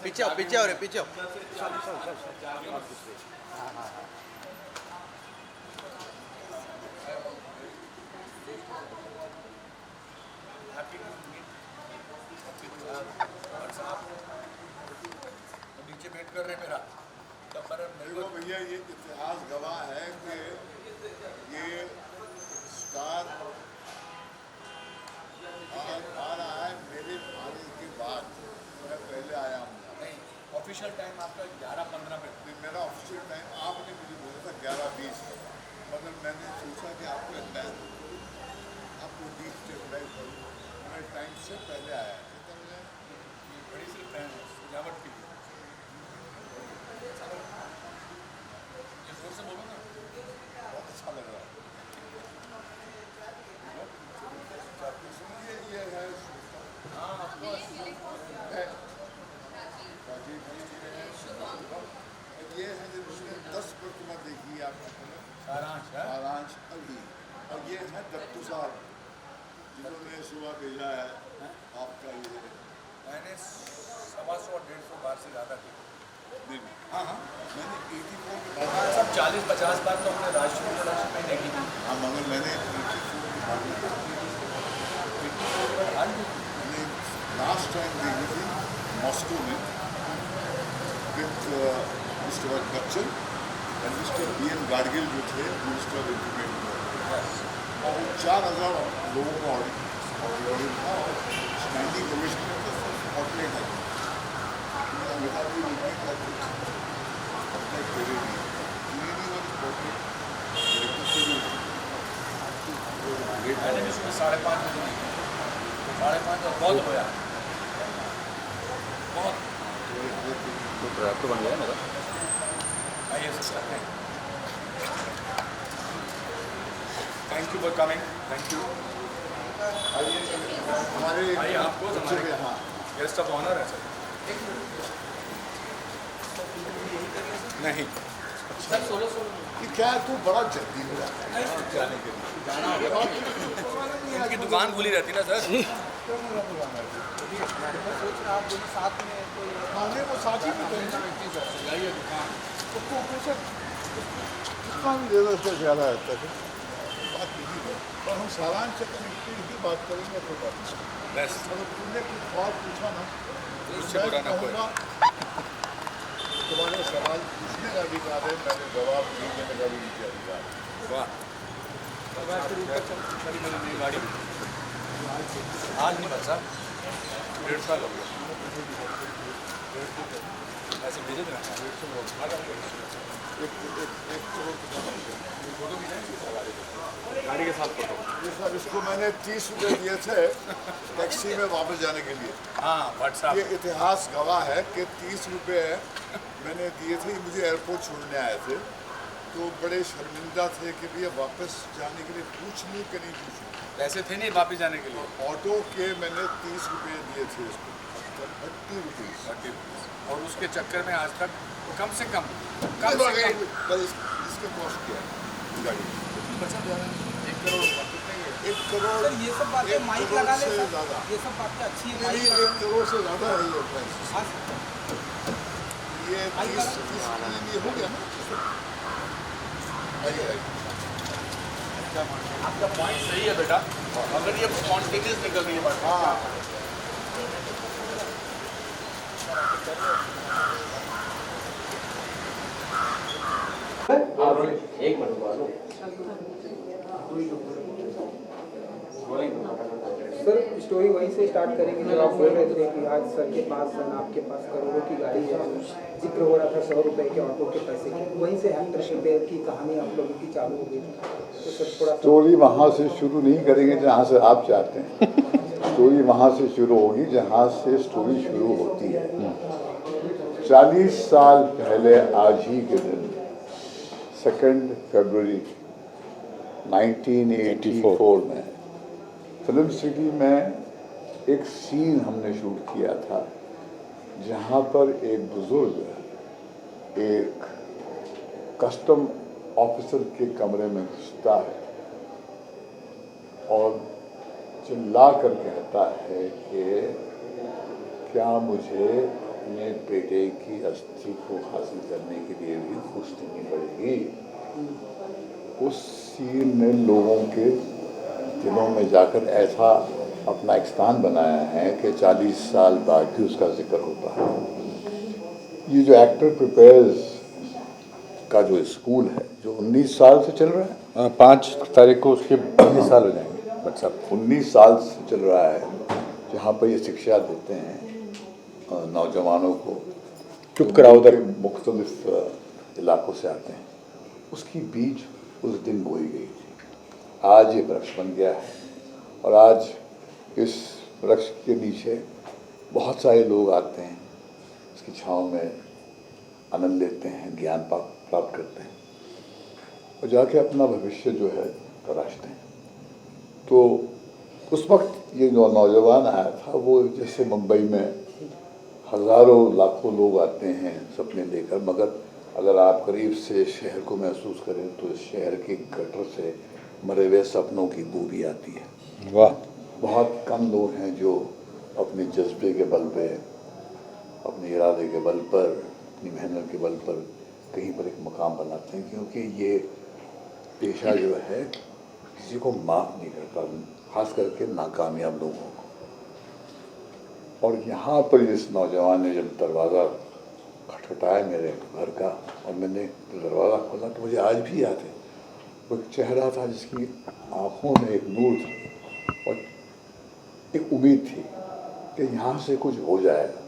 पीछे आओ पीछे आओ रे पीछे आओ। नीचे वेट कर रहे मेरा देखो भैया, ये इतिहास गवाह है कि ये स्टार आ रहा है मेरे आने के बाद। मैं पहले आया हूँ। नहीं, ऑफिशियल टाइम आपका 11:15 पे। मेरा ऑफिशियल टाइम आपने मुझे बोला था 11:20, मगर मैंने सोचा कि आपको आपको 20 से अप्लाई करूँ। मैं टाइम से पहले आया। कितना बजे? बड़ी सी फैन है सजावट की। ये जोर से बोलो ना, बहुत अच्छा लग रहा है। सुनिए, ये है हाँ ऑफकोर्स। ये है जो उसने 10 प्रतिमा देखी है आपने सारांश है। सारांश अभी, और ये है दत्तू साहब जिन्होंने सुबह भेजा है आपका ये। मैंने 125-150 बार से ज़्यादा की। हाँ हाँ, मैंने 84 के बाद सब 40-50 बार तो हमने राष्ट्रीय प्रोडक्शन में देखी थी। हाँ, मगर मैंने लास्ट टाइम देखी थी मॉस्को में with mister Bachchan and mister BN Gadgil जो थे मिनिस्टर ऑफ एजुकेशन, और वो 4000 लोगों का ऑडियंस था और स्टैंडिंग ओवेशन में स्पॉटलाइट है। मैंने भी सुबह 5:30 बजे देखी। 5:30 और बहुत होया बहुत। तो ड्राफ्ट बन गया मेरा। आइए सब करते हैं। Thank you for coming. Thank you. हमारे आइए, आपको हमारे हाँ गेस्ट ऑफ ऑनर है सर। नहीं कि क्या है, तू बड़ा जल्दी हो जाता है जाने के लिए। इनकी दुकान खुली रहती ना सर। खाने को साथ ही में करेंगे। कितना भी दे दो उसका ज़्यादा रहता है। बात यही है, और हम सारांश चक्रवर्ती की बात करेंगे तो बात बेस्ट। अगर तुमने कुछ और पूछा ना तो उससे मैं बुरा ना कोई। कहूँगा तुम्हारे सवाल पूछने का अधिकार है, मैंने जवाब नहीं देने का भी मुझे अधिकार है। वाह। मेरी नई गाड़ी आज नहीं बचा, 1.5 साल हो गया। ऐसे भेजे देना। गाड़ी के साथ फोटो। ये सब इसको मैंने 30 रुपये दिए थे टैक्सी में वापस जाने के लिए। हाँ व्हाट्सएप। ये इतिहास गवाह है कि 30 रुपये मैंने दिए थे। मुझे एयरपोर्ट छोड़ने आए थे तो बड़े शर्मिंदा थे कि भैया वापस जाने के लिए पूछ लूँ कि नहीं पूछूँ। पैसे थे नहीं वापस जाने के लिए। ऑटो के मैंने 30 रुपये दिए थे इसको, 30 रुपीज़। और उसके चक्कर में आज तक कम से कम इसके कॉस्ट क्या है गाड़ी? बचा 1 करोड़। कितने ये? 1 करोड़। सर ये सब बातें माइक लगा ले से सर। ज़्यादा। ये सब बातें अच्छी है। नहीं, 1 करोड़ से ज़्यादा है ये प्राइस। ये 30 ये हो गया ना। आइए आइए। आपका पॉइंट सही है बेटा, अगर ये स्पॉन्टेनियस निकल रही है बात। हाँ, एक मिनट बोलो। सर स्टोरी वहीं से स्टार्ट करेंगे जो आप बोल रहे थे कि आज सर के पास आपके पास करोड़ों की गाड़ी है। जिक्र हो रहा था 100 रुपए के ऑटो के पैसे की, वहीं से हम कृष्ण देव की कहानी आप लोगों की चालू हो गई थी। तो सर थोड़ा स्टोरी वहाँ से शुरू नहीं करेंगे जहाँ से आप चाहते हैं। स्टोरी वहाँ से शुरू होगी जहाँ से स्टोरी शुरू होती है। 40 साल पहले आज ही के दिन 2 फरवरी 1984 में फिल्म सिटी में एक सीन हमने शूट किया था जहाँ पर एक बुजुर्ग एक कस्टम ऑफिसर के कमरे में घुसता है और चिल्ला कर कहता है कि क्या मुझे अपने बेटे की अस्थि को हासिल करने के लिए भी घूस देनी पड़ेगी। उस सीन ने लोगों के दिलों में जाकर ऐसा अपना एक स्थान बनाया है कि 40 साल बाद भी उसका जिक्र होता है। ये जो एक्टर प्रिपेयर्स का जो स्कूल है, जो 19 साल से चल रहा है, 5 तारीख को उसके 19 साल हो जाएंगे बच्चा। 19 साल से चल रहा है, जहाँ पर ये शिक्षा देते हैं नौजवानों को। चुप कराओ उधर। मुख्तलिफ इलाकों से आते हैं, उसकी बीज उस दिन बोई गई थी। आज ये वृक्ष बन गया है और आज इस वृक्ष के नीचे बहुत सारे लोग आते हैं, इसकी छाँव में आनंद लेते हैं, ज्ञान प्राप्त करते हैं और जाके अपना भविष्य जो है तराशते हैं। तो उस वक्त ये जो नौजवान आया था, वो जैसे मुंबई में हज़ारों लाखों लोग आते हैं सपने लेकर, मगर अगर आप करीब से शहर को महसूस करें तो इस शहर के गटर से मरे हुए सपनों की बू भी आती है। वाह। बहुत कम लोग हैं जो अपने जज्बे के बल पे, अपने इरादे के बल पर, अपनी मेहनत के बल पर कहीं पर एक मकाम बनाते हैं, क्योंकि ये पेशा जो है किसी को माफ़ नहीं करता, खास करके नाकामयाब लोगों को। और यहाँ पर इस नौजवान ने जब दरवाज़ा खटखटाया मेरे घर का और मैंने दरवाज़ा खोला तो मुझे आज भी याद है, वो एक चेहरा था जिसकी आँखों में एक नूर था और एक उम्मीद थी कि यहाँ से कुछ हो जाएगा।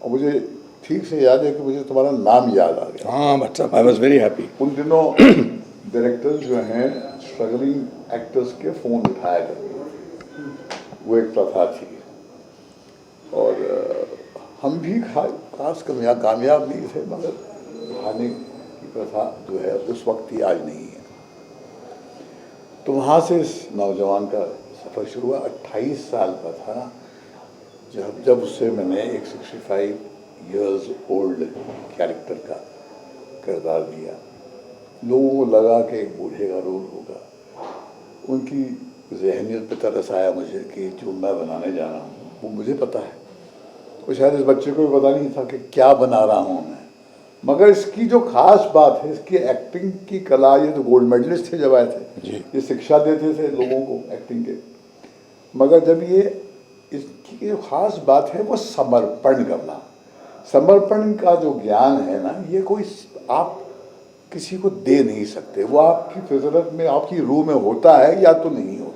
और मुझे ठीक से याद है कि मुझे तुम्हारा नाम याद आ गया। हाँ बच्चा, आई वॉज वेरी हैप्पी। उन दिनों डायरेक्टर्स जो हैं स्ट्रगलिंग एक्टर्स के फ़ोन उठाया करते थे, वो एक प्रथा थी। और हम भी खास कामयाब नहीं थे, मगर उठाने की प्रथा जो है उस वक्त ही, आज नहीं है। तो वहाँ से इस नौजवान का सफ़र शुरू हुआ। 28 साल का था जब उससे मैंने एक 65 इयर्स ओल्ड कैरेक्टर का किरदार दिया। लोगों को लगा कि एक बूढ़े का रोल होगा। उनकी जहनियत पे तरस आया मुझे कि जो मैं बनाने जा रहा हूँ वो मुझे पता है, और शायद इस बच्चे को भी पता नहीं था कि क्या बना रहा हूँ मैं। मगर इसकी जो खास बात है, इसकी एक्टिंग की कला, ये तो गोल्ड मेडलिस्ट थे जब आए थे, ये शिक्षा देते थे लोगों को एक्टिंग के। मगर जब ये इसकी जो खास बात है वो समर्पण करना। समर्पण का जो ज्ञान है ना, ये कोई आप किसी को दे नहीं सकते, वो आपकी फितरत में, आपकी रूह में होता है या तो नहीं होता।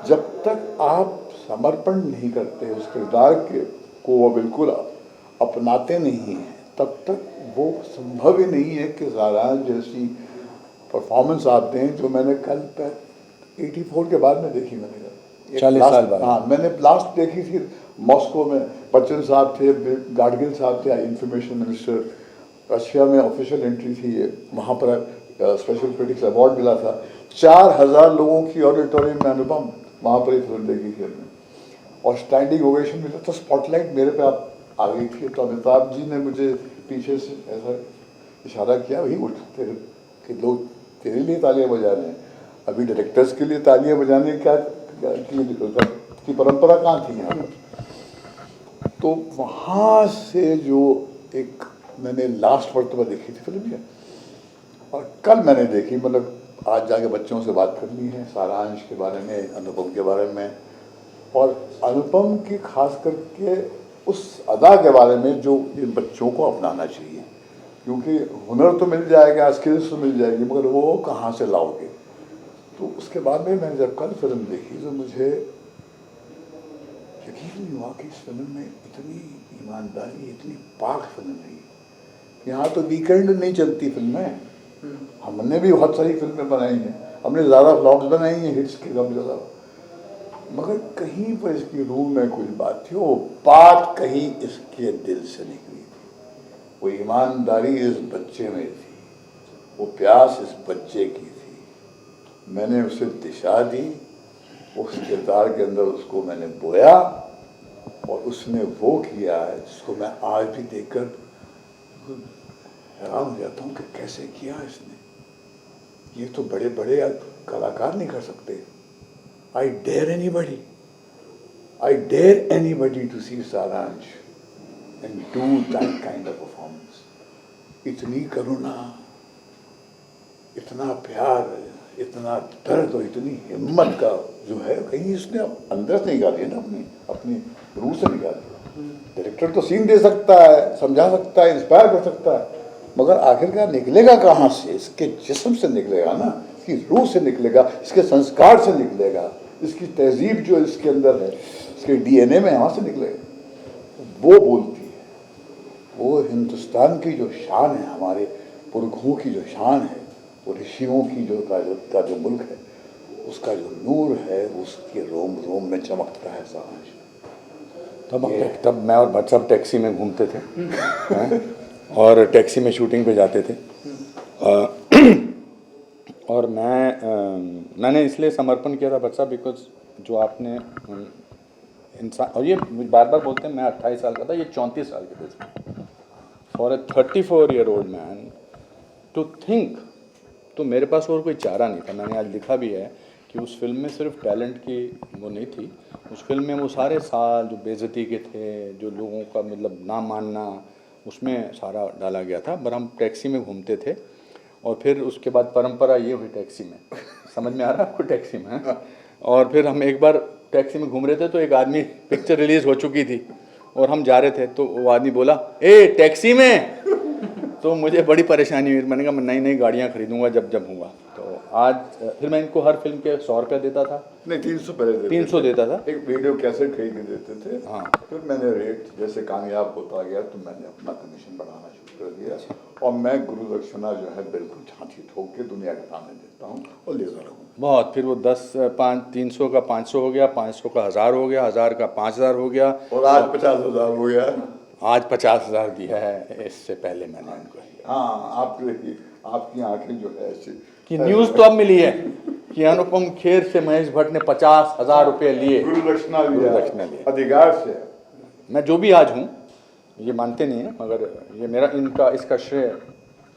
जब तक आप समर्पण नहीं करते, उस किरदार को वो बिल्कुल अपनाते नहीं हैं, तब तक वो संभव ही नहीं है कि सारांश जैसी परफॉर्मेंस आप दें, जो मैंने कल 84 के बाद में देखी। मैंने 40 साल बाद। हाँ, मैंने लास्ट देखी थी मॉस्को में। बच्चन साहब थे, गाडगिल साहब थे, इंफॉर्मेशन मिनिस्टर। रशिया में ऑफिशियल एंट्री थी ये, वहाँ पर स्पेशल क्रिटिक्स अवार्ड मिला था। 4000 लोगों की ऑडिटोरियम में अनुपम वहाँ पर ही फिल्म देखी थी हमने, और स्टैंडिंग ओवेशन मिला। तो स्पॉटलाइट मेरे पे आप आ गई थी, तो अमिताभ जी ने मुझे पीछे से ऐसा इशारा किया, वही उठ कि लोग तेरे लिए तालियां बजा रहे हैं, अभी डायरेक्टर्स के लिए तालियां बजाने की परंपरा कहाँ थी यहाँ पर। तो वहाँ से जो एक मैंने लास्ट मरतबा देखी थी फिल्म ये, और कल मैंने देखी, मतलब आज जाके बच्चों से बात करनी है सारांश के बारे में, अनुपम के बारे में, और अनुपम की खास करके उस अदा के बारे में जो इन बच्चों को अपनाना चाहिए। क्योंकि हुनर तो मिल जाएगा, स्किल्स तो मिल जाएगी, मगर वो कहाँ से लाओगे। तो उसके बाद में मैंने जब कल फिल्म देखी तो मुझे यकीन नहीं हुआ कि इस फिल्म में इतनी ईमानदारी, इतनी पाक फिल्म है। यहाँ तो वीकेंड नहीं चलती फिल्में। हमने भी बहुत सारी फिल्में बनाई हैं, हमने ज़्यादा व्लॉग्स बनाई हैं हिट्स के कम ज़्यादा, मगर कहीं पर इसकी रूह में कुछ बात थी। वो बात कहीं इसके दिल से निकली थी। वो ईमानदारी इस बच्चे में थी, वो प्यास इस बच्चे की थी। मैंने उसे दिशा दी, उस किरदार के अंदर उसको मैंने बोया, और उसने वो किया है जिसको मैं आज भी देखकर हैरान हो जाता हूँ कि कैसे किया इसने। ये तो बड़े बड़े कलाकार नहीं कर सकते। I dare anybody to see Saransh and do that kind of performance. इतनी करुणा, इतना प्यार, इतना दर्द और इतनी हिम्मत का जो है, कहीं इसने अंदर से निकाली है ना, अपनी रूह से निकाली। डायरेक्टर तो सीन दे सकता है, समझा सकता है, इंस्पायर कर सकता है, मगर आखिरकार निकलेगा कहाँ से? इसके जिस्म से निकलेगा ना, इसकी रूह से निकलेगा, इसके संस्कार से निकलेगा, इसकी तहजीब जो इसके अंदर है, इसके डीएनए में, वहाँ से निकलेगा। वो बोलती है, वो हिंदुस्तान की जो शान है, हमारे पुरखों की जो शान है, वो ऋषियों की का जो मुल्क है, उसका जो नूर है, उसके रोम रोम में चमकता है सारांश। तब मैं और भट्ट साहब टैक्सी में घूमते थे हैं? और टैक्सी में शूटिंग पे जाते थे। और मैंने इसलिए समर्पण किया था भट्ट साहब, बिकॉज जो आपने इंसान, और ये बार बार बोलते हैं मैं 28 साल का था, ये 34 साल के थे। For a 34-year-old man to think, तो मेरे पास और कोई चारा नहीं था। मैंने आज लिखा भी है कि उस फिल्म में सिर्फ टैलेंट की वो नहीं थी, उस फिल्म में वो सारे साल जो बेइज्जती के थे, जो लोगों का मतलब ना मानना, उसमें सारा डाला गया था। पर हम टैक्सी में घूमते थे, और फिर उसके बाद परंपरा ये हुई टैक्सी में, समझ में आ रहा है आपको, टैक्सी में। और फिर हम एक बार टैक्सी में घूम रहे थे, तो एक आदमी, पिक्चर रिलीज़ हो चुकी थी और हम जा रहे थे, तो वो आदमी बोला, ए टैक्सी में। तो मुझे बड़ी परेशानी हुई। मैंने कहा मैं नई नई गाड़ियाँ खरीदूंगा जब होगा। तो आज फिर मैं इनको हर फिल्म के 100 रुपये देता था, नहीं 300 पहले 300 देता था। एक वीडियो कैसेट खरीद के देते थे। हाँ। फिर मैंने रेट जैसे कामयाब होता गया, तो मैंने अपना कमीशन बढ़ाना शुरू कर दिया। और मैं गुरु दक्षिणा जो है बिल्कुल छाती ठोक के दुनिया के सामने देता हूँ और लेता रहूँ। बहुत, फिर वो 300 का 500 हो गया, 500 का 1000 हो गया, 1000 का 5000 हो गया, और आज 50,000 हो गया। आज 50,000 दिया है। इससे पहले मैंने उनको, हाँ, आपकी आंखें जो है ऐसी कि न्यूज़ तो अब मिली है कि अनुपम खेर से महेश भट्ट ने 50,000 रुपये लिए, गुरु दक्षिणा लिया, अधिकार से। मैं जो भी आज हूँ, ये मानते नहीं है, मगर ये मेरा इसका श्रेय,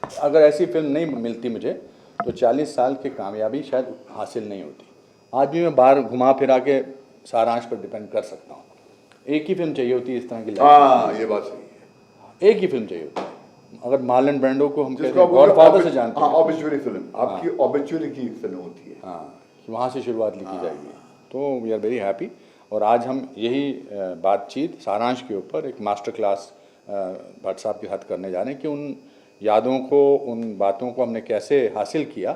अगर ऐसी फिल्म नहीं मिलती मुझे, तो 40 साल की कामयाबी शायद हासिल नहीं होती। आज भी मैं बाहर घुमा फिरा के सारांश पर डिपेंड कर सकता हूँ। एक ही फिल्म चाहिए होती है इस तरह की लाइफ। हाँ, ये बात सही है। एक ही फिल्म चाहिए होती है। अगर मार्लन ब्रांडो को हम कहते हैं गॉडफादर से जानते हैं, ऑब्ituary फिल्म, आपकी ऑब्ituary की फिल्म होती है। हाँ, कि वहाँ से शुरुआत लिखी जाएगी। तो वी आर वेरी हैप्पी। और आज हम यही बातचीत सारांश के ऊपर एक मास्टर क्लास भट्ट साहब के साथ करने जा रहे हैं कि उन यादों को, उन बातों को हमने कैसे हासिल किया,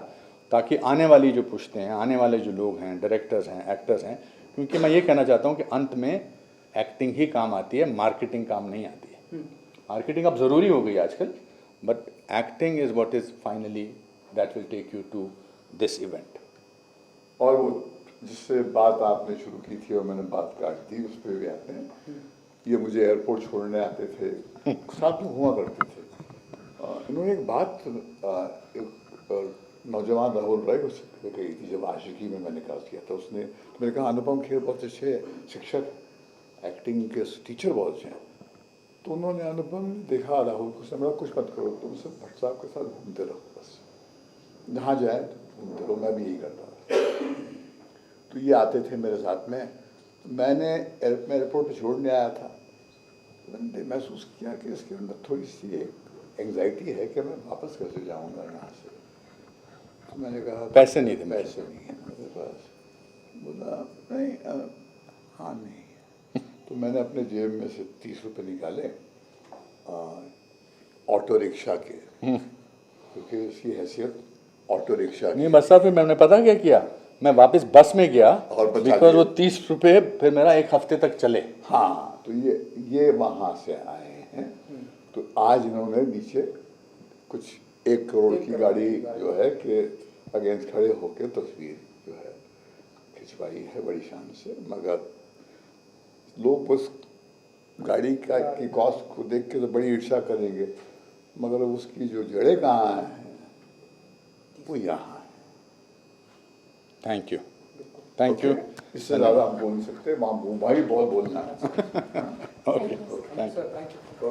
ताकि आने वाली जो पुश्तें हैं, आने वाले जो लोग हैं, डायरेक्टर्स हैं, एक्टर्स हैं, क्योंकि मैं ये कहना चाहता हूँ कि अंत में एक्टिंग ही काम आती है, मार्केटिंग काम नहीं आती है। मार्केटिंग अब ज़रूरी हो गई आजकल, but acting is what is finally that will take you to this event. और वो जिससे बात आपने शुरू की थी और मैंने बात काट दी, उस पर भी आते हैं। ये मुझे एयरपोर्ट छोड़ने आते थे, साथ में हुआ करते थे। इन्होंने एक बात एक नौजवान राहुल राय को कही थी, जब आशिकी में मैंने कास्ट किया था। उसने मैंने कहा अनुपम खेर बहुत अच्छे शिक्षक, एक्टिंग के टीचर बहुत अच्छे हैं। तो उन्होंने अनुपम देखा राहुल को, समझा कुछ मत करो, तुम सब भट्ट साहब के साथ घूमते रहो, बस जहाँ जाए तो घूमते रहो। मैं भी यही करता था। तो ये आते थे मेरे साथ में। मैं एयरपोर्ट पे छोड़ने आया था, मैंने महसूस किया कि इसके अंदर थोड़ी सी एंग्जाइटी है कि मैं वापस कैसे जाऊंगा यहाँ से। तो मैंने कहा पैसे नहीं थे, पैसे नहीं है मेरे पास। बोला नहीं, हाँ नहीं। तो मैंने अपने जेब में से 30 रुपये निकाले ऑटो रिक्शा के, क्योंकि इसकी हैसियत ऑटो रिक्शा नहीं बस साहब, फिर मैंने पता क्या किया, मैं वापस बस में गया, और बिकॉज वो 30 रुपये फिर मेरा 1 हफ्ते तक चले। हाँ, तो ये वहाँ से आए हैं। तो आज इन्होंने नीचे कुछ 1 करोड़ की गाड़ी जो है कि अगेंस्ट खड़े होकर तस्वीर जो है खिंचवाई है बड़ी शान से। मगर लोग उस गाड़ी की कॉस्ट को देख के तो बड़ी ईर्ष्या करेंगे, मगर उसकी जो जड़ें कहाँ हैं वो यहाँ है। Thank you, thank you. इससे ज़्यादा हम बोल नहीं सकते, वहाँ भी बहुत बोलना है। Okay, thank you.